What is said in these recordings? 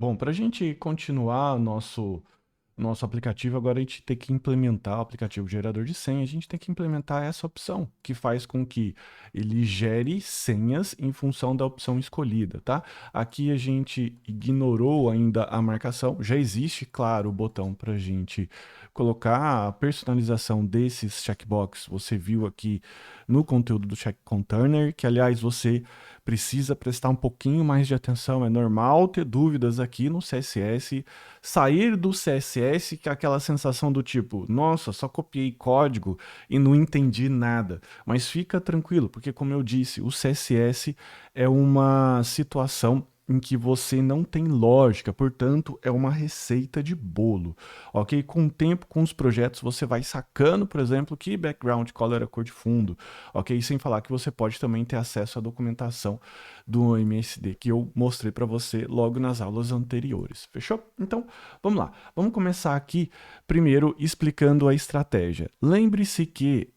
Bom, para a gente continuar nosso aplicativo, agora a gente tem que implementar o aplicativo gerador de senha, a gente tem que implementar essa opção, que faz com que ele gere senhas em função da opção escolhida, tá? Aqui a gente ignorou ainda a marcação, já existe, claro, o botão para a gente colocar a personalização desses checkbox, você viu aqui no conteúdo do Check Container, que aliás você precisa prestar um pouquinho mais de atenção, é normal ter dúvidas aqui no CSS, sair do CSS que é aquela sensação do tipo, nossa, só copiei código e não entendi nada. Mas fica tranquilo, porque como eu disse, o CSS é uma situação em que você não tem lógica, portanto, é uma receita de bolo, ok? Com o tempo, com os projetos, você vai sacando, por exemplo, que background color é a cor de fundo, ok? Sem falar que você pode também ter acesso à documentação do MSD que eu mostrei para você logo nas aulas anteriores, fechou? Então, vamos lá. Vamos começar aqui primeiro explicando a estratégia. Lembre-se que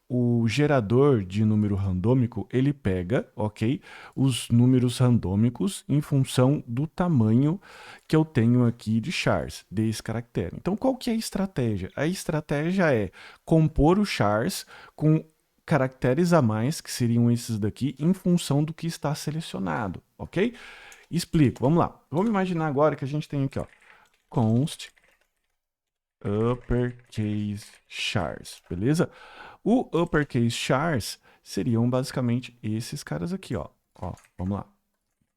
o gerador de número randômico, ele pega, ok, os números randômicos em função do tamanho que eu tenho aqui de chars, desse caractere. Então, qual que é a estratégia? A estratégia é compor o chars com caracteres a mais, que seriam esses daqui, em função do que está selecionado, ok? Explico, vamos lá. Vamos imaginar agora que a gente tem aqui, ó, const uppercase chars, beleza? O uppercase chars seriam basicamente esses caras aqui, ó. Ó, vamos lá.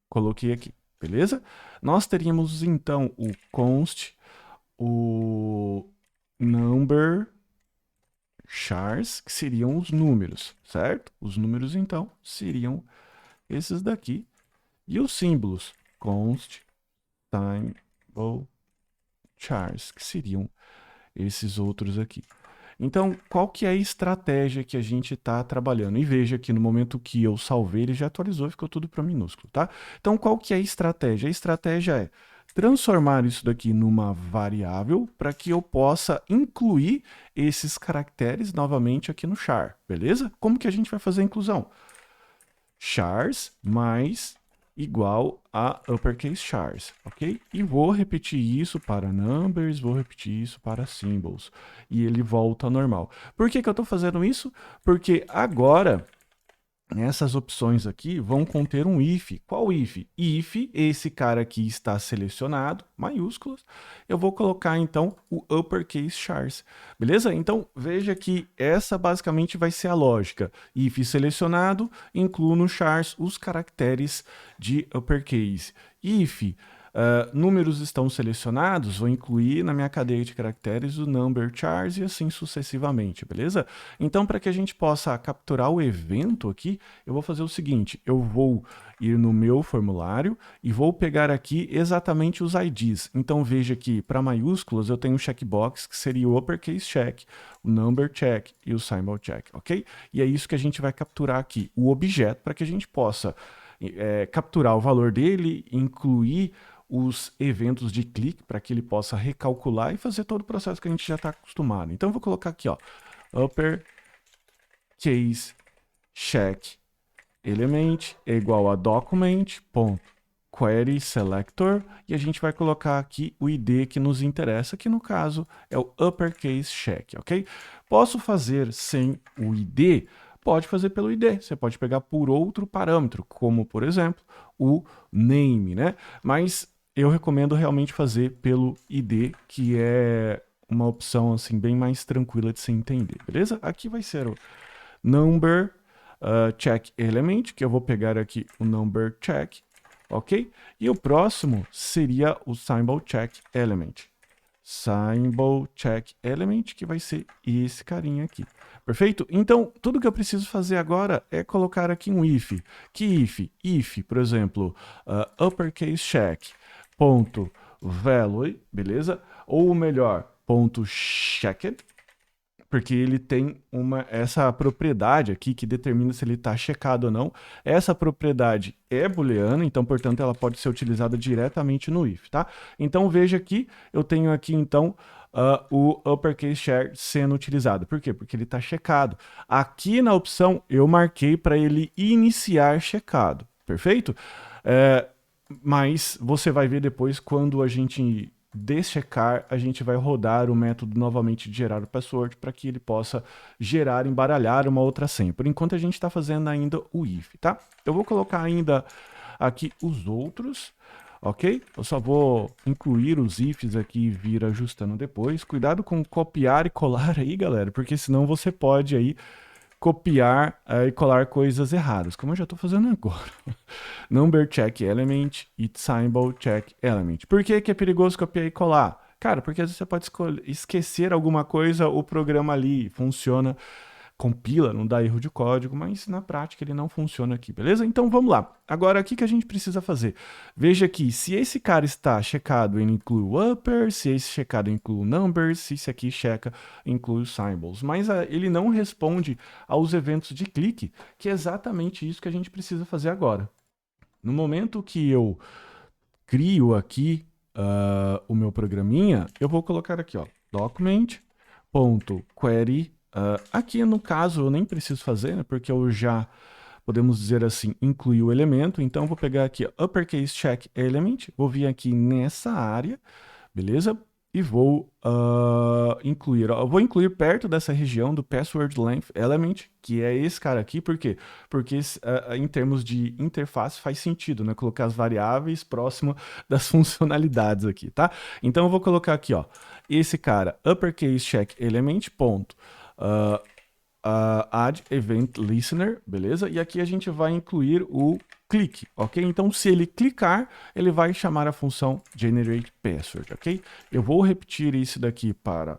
Coloquei aqui, beleza? Nós teríamos então o const, o number chars, que seriam os números, certo? Os números então seriam esses daqui. E os símbolos, const, symbol, chars, que seriam esses outros aqui. Então, qual que é a estratégia que a gente está trabalhando? E veja que no momento que eu salvei, ele já atualizou e ficou tudo para minúsculo, tá? Então, qual que é a estratégia? A estratégia é transformar isso daqui numa variável para que eu possa incluir esses caracteres novamente aqui no char, beleza? Como que a gente vai fazer a inclusão? Chars mais igual a uppercase chars, ok? E vou repetir isso para numbers, vou repetir isso para symbols. E ele volta ao normal. Por que que eu estou fazendo isso? Porque agora essas opções aqui vão conter um if. Qual if? If, esse cara aqui está selecionado, maiúsculas, eu vou colocar então o uppercase chars, beleza? Então veja que essa basicamente vai ser a lógica. If selecionado, incluo no chars os caracteres de uppercase. If números estão selecionados, vou incluir na minha cadeia de caracteres o number chars e assim sucessivamente, beleza? Então, para que a gente possa capturar o evento aqui, eu vou fazer o seguinte, eu vou ir no meu formulário e vou pegar aqui exatamente os IDs. Então, veja que para maiúsculas eu tenho o checkbox, que seria o uppercase check, o number check e o symbol check, ok? E é isso que a gente vai capturar aqui, o objeto, para que a gente possa capturar o valor dele, incluir os eventos de clique para que ele possa recalcular e fazer todo o processo que a gente já está acostumado. Então, eu vou colocar aqui, ó, uppercase check element é igual a document.query selector e a gente vai colocar aqui o ID que nos interessa, que no caso é o uppercase check, ok? Posso fazer sem o ID? Pode fazer pelo ID, você pode pegar por outro parâmetro, como por exemplo o name, né? Mas eu recomendo realmente fazer pelo ID, que é uma opção assim bem mais tranquila de se entender, beleza? Aqui vai ser o number check element, que eu vou pegar aqui o number check, ok? E o próximo seria o symbol check element. Symbol check element, que vai ser esse carinha aqui. Perfeito? Então, tudo que eu preciso fazer agora é colocar aqui um if. Que if? If, por exemplo, uppercase check, ponto value, beleza? Ou melhor, ponto checked, porque ele tem essa propriedade aqui que determina se ele está checado ou não. Essa propriedade é booleana, então, portanto, ela pode ser utilizada diretamente no if, tá? Então, veja aqui, eu tenho aqui, então, o uppercase char sendo utilizado. Por quê? Porque ele está checado. Aqui na opção, eu marquei para ele iniciar checado, perfeito? mas você vai ver depois quando a gente deschecar, a gente vai rodar o método novamente de gerar o password para que ele possa gerar, embaralhar uma outra senha. Por enquanto a gente está fazendo ainda o if, tá? Eu vou colocar ainda aqui os outros, ok? Eu só vou incluir os ifs aqui e vir ajustando depois. Cuidado com copiar e colar aí, galera, porque senão você pode aí copiar e colar coisas erradas, como eu já estou fazendo agora. Number check element e symbol check element. Por que que é perigoso copiar e colar? Cara, porque às vezes você pode esquecer alguma coisa, o programa ali funciona, compila, não dá erro de código, mas na prática ele não funciona aqui, beleza? Então vamos lá. Agora, o que que a gente precisa fazer? Veja aqui, se esse cara está checado, ele inclui o upper, se esse checado inclui o numbers, se esse aqui checa, inclui os symbols. Mas ele não responde aos eventos de clique, que é exatamente isso que a gente precisa fazer agora. No momento que eu crio aqui o meu programinha, eu vou colocar aqui, ó, document.query. Aqui, no caso, eu nem preciso fazer, né, porque eu já, podemos dizer assim, incluí o elemento. Então, eu vou pegar aqui, ó, uppercase check element, vou vir aqui nessa área, beleza? E vou incluir, ó, eu vou incluir perto dessa região do password length element, que é esse cara aqui, por quê? Porque em termos de interface faz sentido, né? Colocar as variáveis próximo das funcionalidades aqui, tá? Então eu vou colocar aqui, ó, esse cara, uppercase check element, ponto, add event listener, beleza? E aqui a gente vai incluir o clique, ok? Então, se ele clicar, ele vai chamar a função generate password, ok? Eu vou repetir isso daqui para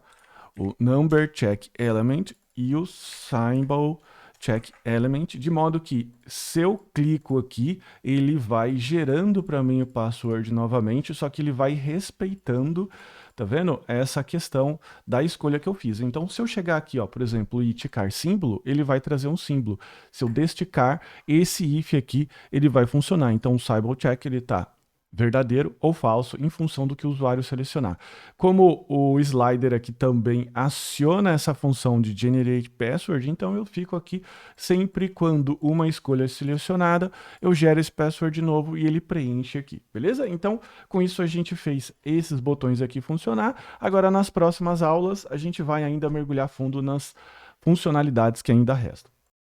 o number check element e o symbol check element, de modo que se eu clico aqui, ele vai gerando para mim o password novamente, só que ele vai respeitando, tá vendo? Essa questão da escolha que eu fiz. Então, se eu chegar aqui, ó, por exemplo, e ticar símbolo, ele vai trazer um símbolo. Se eu desticar, esse if aqui, ele vai funcionar. Então, o symbol check, ele tá verdadeiro ou falso em função do que o usuário selecionar. Como o slider aqui também aciona essa função de generate password, então eu fico aqui sempre quando uma escolha é selecionada, eu gero esse password novo e ele preenche aqui, beleza? Então, com isso a gente fez esses botões aqui funcionar. Agora, nas próximas aulas, a gente vai ainda mergulhar fundo nas funcionalidades que ainda restam.